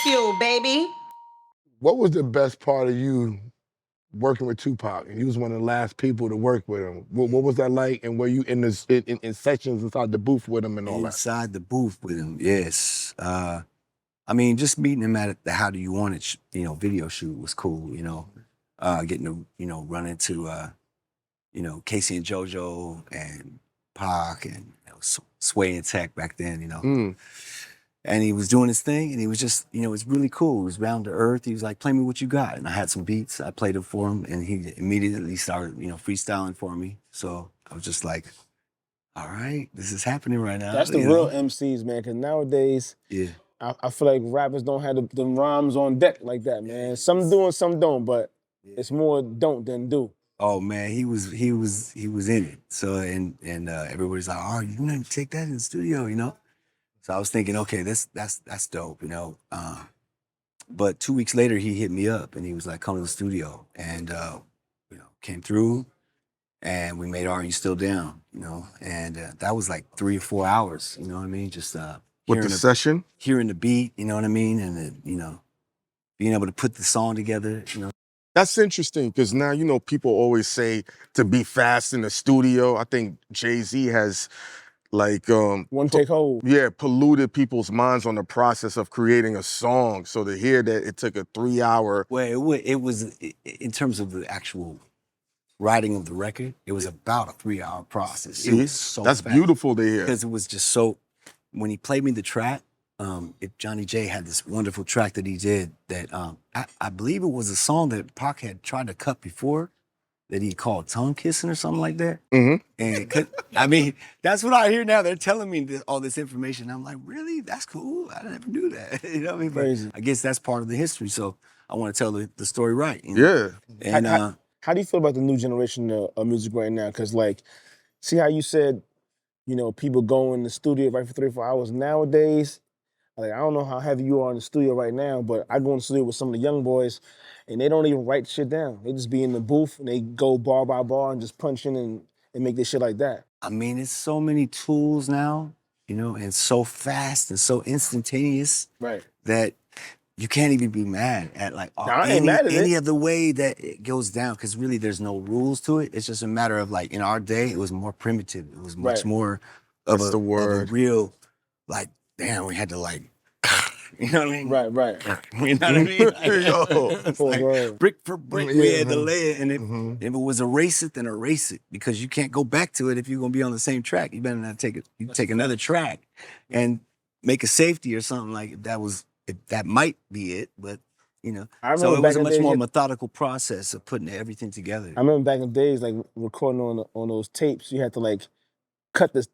Bagfuel, baby. What was the best part of you working with TuPac? And you was one of the last people to work with him. What was that like? And were you in sessions inside the booth with him and all that? Inside the booth with him, yes. I mean, just meeting him at the How Do You Want It, video shoot was cool, getting to, run into, Casey and JoJo and PAC and Sway and Tech back then, And he was doing his thing, and he was just, it was really cool. He was down to earth. He was like, play me what you got. And I had some beats. I played it for him, and he immediately started, freestyling for me. So I was just like, all right, this is happening right now. That's the real MCs, man, because nowadays, I feel like rappers don't have the rhymes on deck like that, man. Some do and some don't, but it's more don't than do. Oh man, he was in it. So and everybody's like, oh, you gonna take that in the studio, So I was thinking, okay, that's dope, But 2 weeks later, he hit me up and he was like, come to the studio, and came through, and we made Are You Still Down, and that was like 3 or 4 hours, you know what I mean? Just with the session, hearing the beat, you know what I mean, and being able to put the song together, That's interesting, because now, people always say to be fast in the studio. I think Jay-Z has one take hold. Yeah, polluted people's minds on the process of creating a song. So to hear that it took a 3 hour. Well, it was in terms of the actual writing of the record, it was about a 3 hour process. It was so that's fast. Beautiful to hear. Because it was just so, when he played me the track, Johnny J had this wonderful track that he did that I believe it was a song that Pac had tried to cut before, that he called Tongue Kissing or something like that. And I mean, that's what I hear now. They're telling me all this information. I'm like, really? That's cool. I never knew that. You know what I mean? Crazy. But I guess that's part of the history. So I want to tell the story right. Yeah. And how do you feel about the new generation of music right now? Because see how you said, people go in the studio right for 3 or 4 hours. Nowadays, I don't know how heavy you are in the studio right now, but I go in the studio with some of the young boys, and they don't even write shit down. They just be in the booth, and they go bar by bar and just punch in and make this shit like that. I mean, it's so many tools now, and so fast and so instantaneous, right, that you can't even be mad at any of the way that it goes down, because really there's no rules to it. It's just a matter of in our day, it was more primitive. It was much more of a real, damn, we had to you know what I mean? Right. You know what I mean? Brick for brick, we had to lay it, and if it was erase it, then erase it, because you can't go back to it if you're gonna be on the same track. You better not take another track and make a safety or something that might be it, but so it was a much more methodical process of putting everything together. I remember back in the days, recording on those tapes, you had to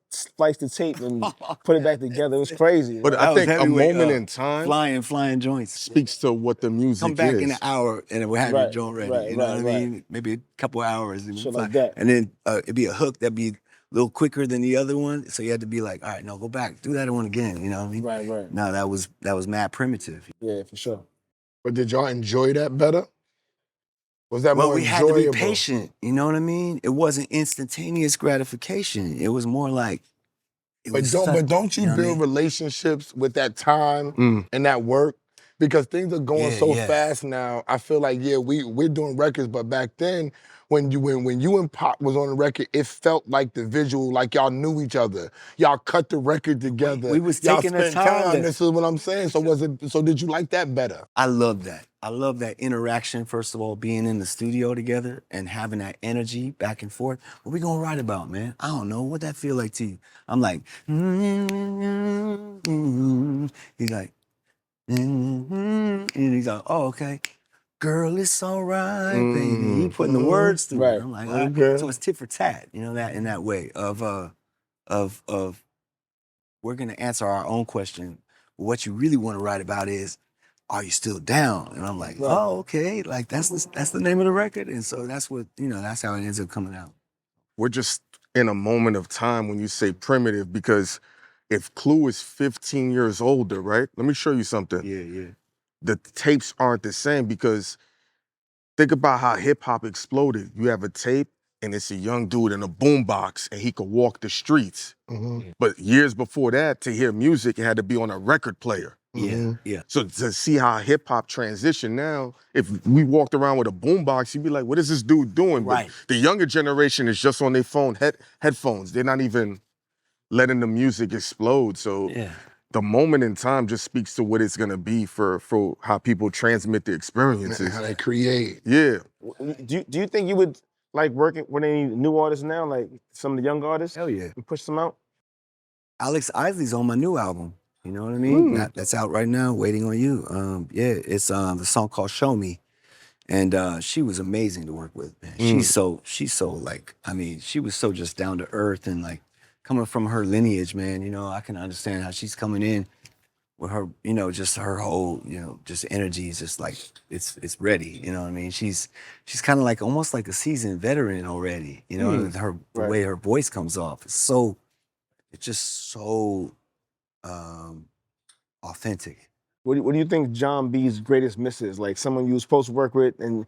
slice the tape and put it back together. It was crazy. But I think a moment in time, flying joints, speaks to what the music is. Come back in an hour and we'll have your joint ready. You know what I mean? Maybe a couple hours. Shit like that. And then it'd be a hook that'd be a little quicker than the other one. So you had to be like, all right, no, go back, do that one again. You know what I mean? Right. No, that was mad primitive. Yeah, for sure. But did y'all enjoy that better? Was that more we enjoyable? had to be patient, you know what I mean? It wasn't instantaneous gratification. It was more like, But don't you build relationships with that time and that work? Because things are going so fast now. I feel like, we're doing records, but back then, when you and Pop was on the record, it felt like the visual, like y'all knew each other. Y'all cut the record together. We was taking the time. This is what I'm saying. So did you like that better? I love that. I love that interaction, first of all, being in the studio together and having that energy back and forth. What we gonna write about, man? I don't know. What that feel like to you? I'm like, he's like, and he's like, oh, okay. Girl, it's all right, baby. He putting the words through. Right. I'm like, okay. So it's tit for tat, that in that way of we're gonna answer our own question. What you really want to write about is, are you still down? And I'm like, oh, okay. That's the name of the record. And so that's what, that's how it ends up coming out. We're just in a moment of time when you say primitive, because if Clue is 15 years older, right? Let me show you something. Yeah. The tapes aren't the same, because think about how hip hop exploded. You have a tape and it's a young dude in a boombox and he could walk the streets. But years before that, to hear music, it had to be on a record player. Yeah. So to see how hip hop transition now, if we walked around with a boombox, you'd be like, what is this dude doing? Right. But the younger generation is just on their phone, headphones. They're not even letting the music explode. So the moment in time just speaks to what it's gonna be for how people transmit the experiences. How they create. Yeah. Do you think you would like working with any new artists now, like some of the young artists? Hell yeah. And push them out? Alex Isley's on my new album. You know what I mean? That's out right now, Waiting on You. It's the song called Show Me. And she was amazing to work with, man. She's so like, I mean, she was so just down to earth and like coming from her lineage, man, you know, I can understand how she's coming in with her, you know, just her whole, you know, just energy is just like, it's ready, you know what I mean? She's kind of like, almost like a seasoned veteran already, you know, the way her voice comes off. It's just so authentic. What do you think Jon B's greatest miss is? Like someone you were supposed to work with and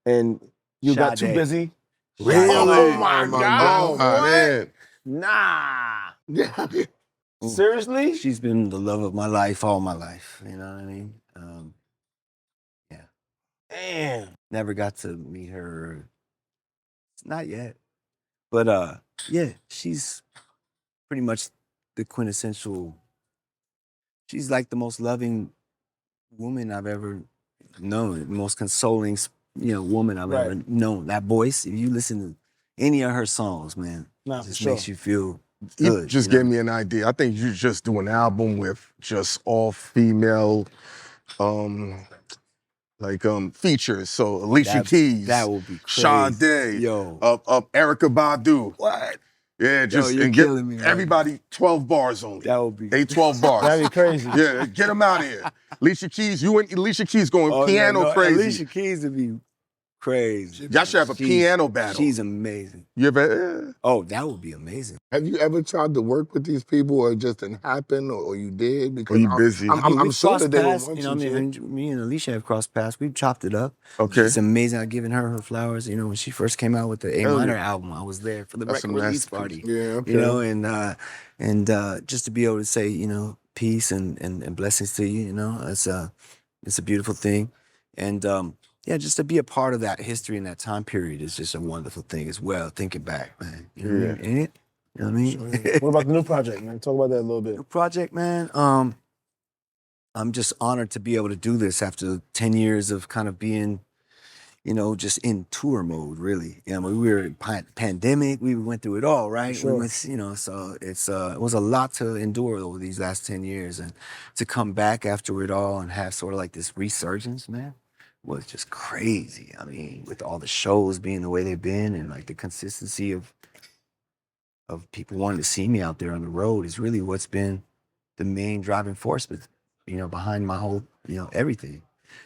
you got too Sade. busy? Really? Oh my my God! God, What? man. Nah. Seriously? She's been the love of my life all my life, you know what I mean? Damn. Never got to meet her, not yet. But yeah, she's pretty much the quintessential, she's like the most loving woman I've ever known, the most consoling, you know, woman I've ever known. That voice, if you listen to any of her songs, man, Nah, it for just sure. makes you feel You good. just you know? gave me an idea. I think you just do an album with just all female features. So Alicia Keys, that would be crazy. Sade, Yo. Erica Badu. What? Yeah, just you're and get killing me right everybody 12 bars only. That would be They 12 bars. That'd be crazy. Yeah, get them out of here. Alicia Keys, you and Alicia Keys going piano crazy. Alicia Keys would be crazy. Y'all should have a piano battle. She's amazing. You ever? Oh, that would be amazing. Have you ever tried to work with these people, or it just didn't happen, or you did? Because Or you busy? I'm We've sure crossed that they paths, would you want know, you to. me and Alicia have crossed paths. We've chopped it up. Okay. It's amazing. I've given her flowers. You know, when she first came out with the A Hell minor yeah. album, I was there for the That's a record release masterpiece. party. Yeah, okay. You know, and just to be able to say, you know, peace and blessings to you, you know, it's a beautiful thing. And yeah, just to be a part of that history and that time period is just a wonderful thing as well. Thinking back, man. You know what I mean? Ain't it? You know what I mean? What about the new project, man? Talk about that a little bit. New project, man. I'm just honored to be able to do this after 10 years of kind of being, you know, just in tour mode, really. You know, we were in pandemic, we went through it all, right? Sure. We went, you know, so it was a lot to endure over these last 10 years. And to come back after it all and have sort of like this resurgence, man, was just crazy. I mean, with all the shows being the way they've been and like the consistency of people wanting to see me out there on the road is really what's been the main driving force, but you know, behind my whole, you know, everything.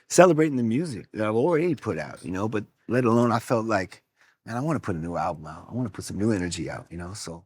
Celebrating the music that I've already put out, you know, but let alone I felt like, man, I want to put a new album out. I want to put some new energy out, you know, so